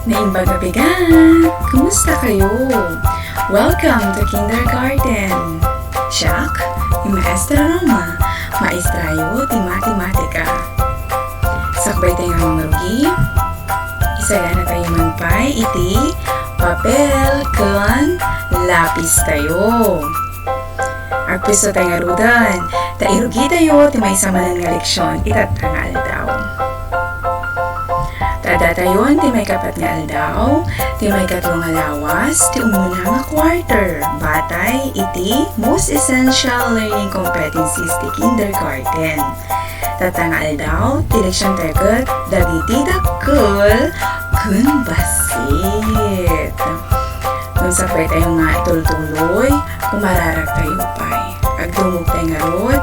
Naimbag na bigat! Kumusta kayo? Welcome to kindergarten! Siak, yung maestra Roma, maestrayo ti matematika. Sakbay tayo ng marugi, isaya na tayo manpay iti papel kan lapis tayo. Agpiso tayo nga rudan, tairugi tayo ti may samanan nga leksyon itatangal daw. Tadatayon, ti may kapat nga aldaw, ti may katlong nga lawas, ti umuna nga quarter. Batay, iti most essential learning competencies ti kindergarten. Tatanga aldaw, ti leksyon teget, dagiti dakkel, kun basit. Kung sapay tayo nga itultuloy, kumararag tayo pa'y. Agdumog tayo nga rod,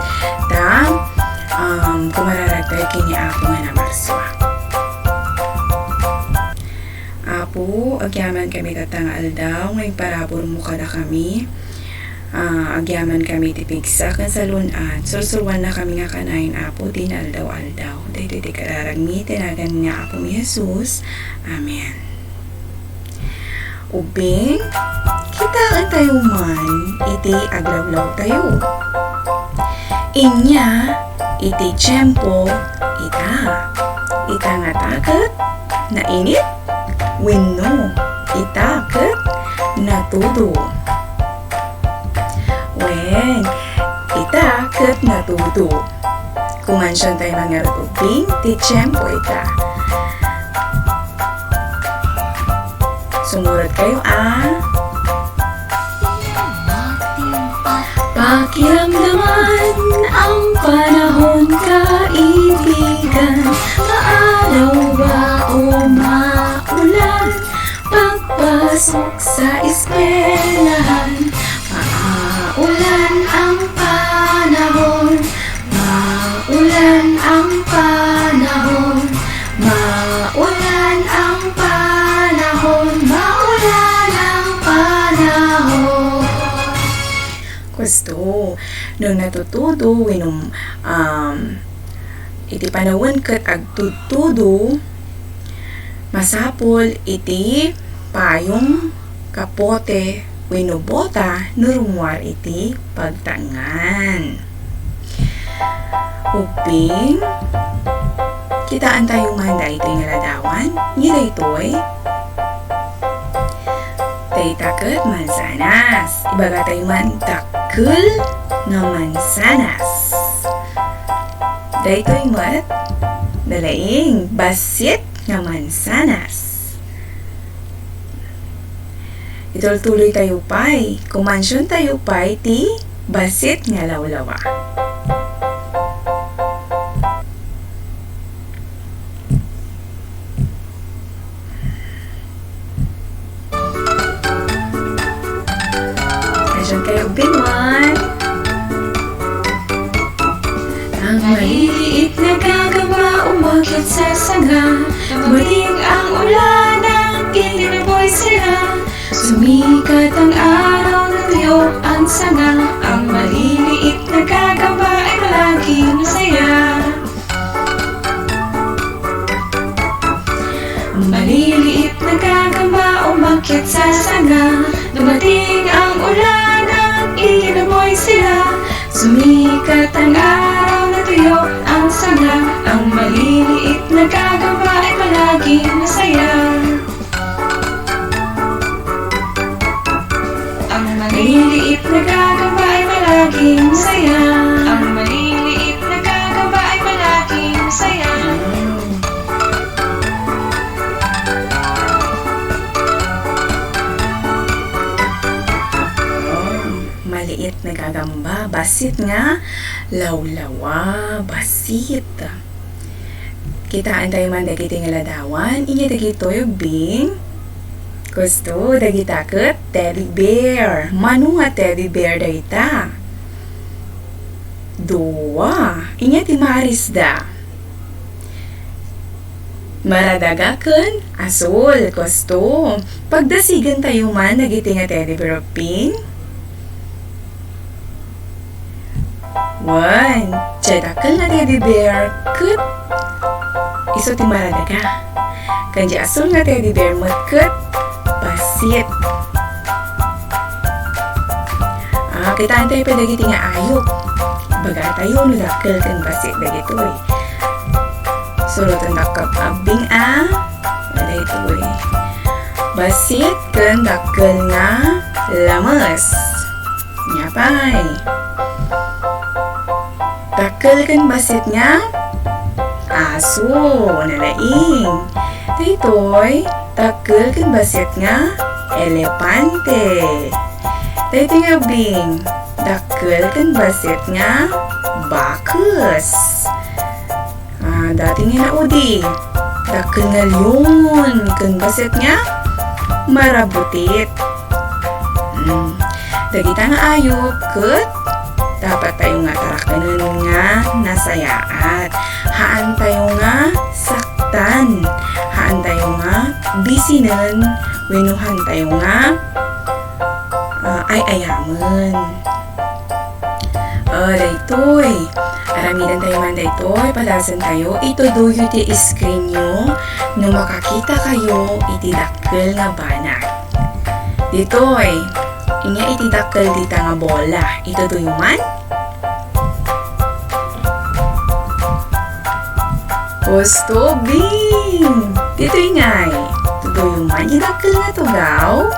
kumararag tayo kini ako nga na marswa. Apo, agyaman kami tatangal daw, ngayong parabor mo kada kami. Agyaman kami tipigsa kan sa lunat. Sursurwan na kami nga kanayin, Apo, dinaldaw-aldaw. Dahil di kararagmi, tinagan nga Apo mi Jesus. Amen. Ubing, kitaan tayo man, iti aglawlaw tayo. Inya, iti tiyempo, ita nga takat, nainit, wenno, itaket, natudo. Wen, itaket, natudo. Kumansyon tayo mga rutubing, ti tiyempo ita. Sumurot kayo Pakiramdaman ang panahon kaibigan. Maaraw ba o maulan? Pagpasok sa eskwelahan. Maulan ang panahon. Maulan ang panahon. Maulan ang panahon. Maulan ang panahon. Gusto, nung natutudo, iti panawon kat agtutudo, masapol iti payong kapote, winubota, nurungwar iti pagtangan. Uping, kitaan tayo manda ito yung ladawan, nila ito'y taitaket mansanas. Ibaga tayo man takkel nga mansanas. Daytoy mat nalaing basit nga mansanas. Itultuloy tayo pa'y, kumansyon tayo pa'y ti basit nga lawlawa. Kayo binwan. Ang maliliit na gagawa umakyat sa sanga. Dumating ang ulan at kiniboy sila. Sumikat ang araw na tuyo ang sanga. Ang maliliit na gagawa ay palaging masaya. Ang maliliit na gagawa umakyat sa sanga. Dumating ang ulan, ikinamoy sila. Sumikat ang araw na tuyo ang sanga. Ang maliliit na gagawa ay palaging masaya. Ang maliliit na gagawa ay palaging masaya. Ang maliliit na gagawa ay palaging masaya. Maliit na gagamba, basit nga, lawlawa, basit. Kitaan tayo man dagiti nga ladawan, inya dagitoy bing. Gusto, dagitaket, teddy bear. Manu nga teddy bear dayta. Dua, inya ti marisda. Maradagaken, asul, gusto. Pagdasigan tayo man dagiti nga teddy bear ping. Wan, dakkel nga teddy bear ket iso ti maradaga. Kanji asul nga teddy bear ket basit. Kita tayo pa dagiti nga ayok. Baga tayo no dakkel ken basit dagitoy. Surutan dakkel abing dagitoy. Basit ken dakkel nga lamas. Nyapay. Dakkel ken basit nga aso nalaing. Daytoy dakkel ken basit nga elepante. Daytoy nga bing dakkel ken basit nga bakus. Dati nga naudi dakkel nga leon ken basit nga marabutit. Dagita nga ayok ket dapat tayo nga tarakanen nga nasayaat. Haan tayo nga saktan. Haan tayo nga bisinan. Winuhan tayo nga ayaman. Daytoy. Aramidan tayo man daytoy. Palasan tayo. Ito doyo ti screen nyo. No makakita kayo iti dakkel nga banag. Ditoy. Inya iti dakkel dita nga bola. Ito doyo man. Gusto bing. Ditoy ngay. Ito doyo man. Iti dakkel nga to gaw.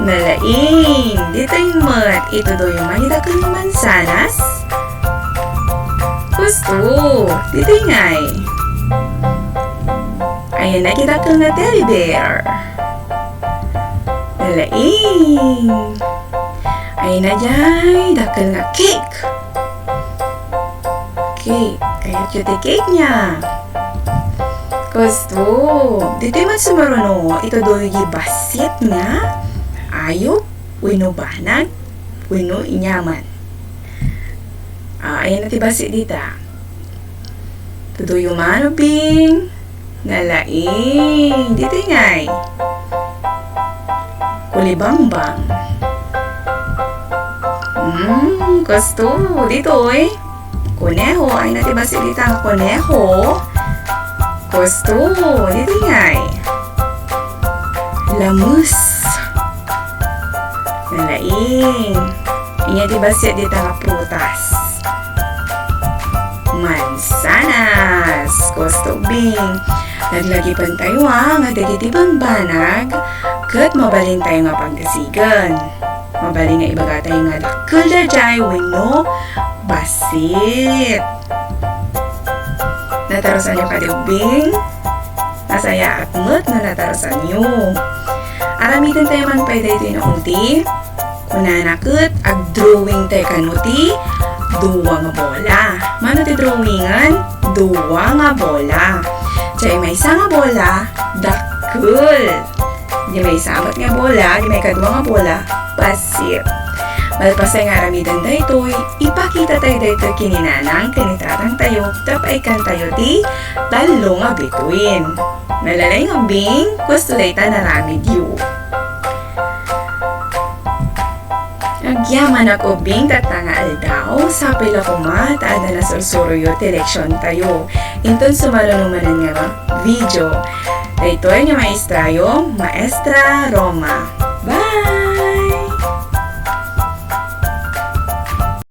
Nalaing. Dito yung mat. Ito daw yung manita ng mansanas. Gusto. Dito yung ngay. Ayan na kita kang na teddy bear. Nalaing. Ayan na dyan. Dakal na cake. Cake. Kaya cute cake niya. Gusto. Dito yung sumaruno. Ito daw yung basit nga. Ayok, wino banag, wino inyaman. Ayan na tibasi dita. Tuduyo manubing, nalaing, dito ngay. Kulibambang. Gusto, dito eh. Kuneho, ay na tibasi dita ang kuneho. Gusto, dito ngay. Lamus. Nalaing. Inya di basit dita nga prutas. Mansanas. Gusto bing. Naglagi pan tayo nga dagiti bang banag. Kat mabalin tayo nga pagkasigan. Mabalin nga ibaga tayo nga dakkel da jay wenno basit. Natarosan nyo kadibing. Nasaya at mat na natarosan nyo. Aramitan tayo man pwede ito yung uti. Kunanakit, ag-drawing tayo kanuti, duwa nga bola. Mano ti drawingan? Duwa nga bola. Diyan may isa nga bola, dakkel. Di may samat nga bola, di may kadwa nga bola, basit. Malpasay nga aramitan tayo ito'y, ipakita tayo dito kininanang, kanitatang tayo, tapaikan tayo ti, talo nga bituin. Nalalay nga bing, gusto tayo naramid yu. Nagyaman ako bing tatanga aldaw, sapil ako taada na sursuruyo teleksyon tayo. Inton sumarunumanan nga video. Daytoy nga maestrayo, Maestra Roma. Bye!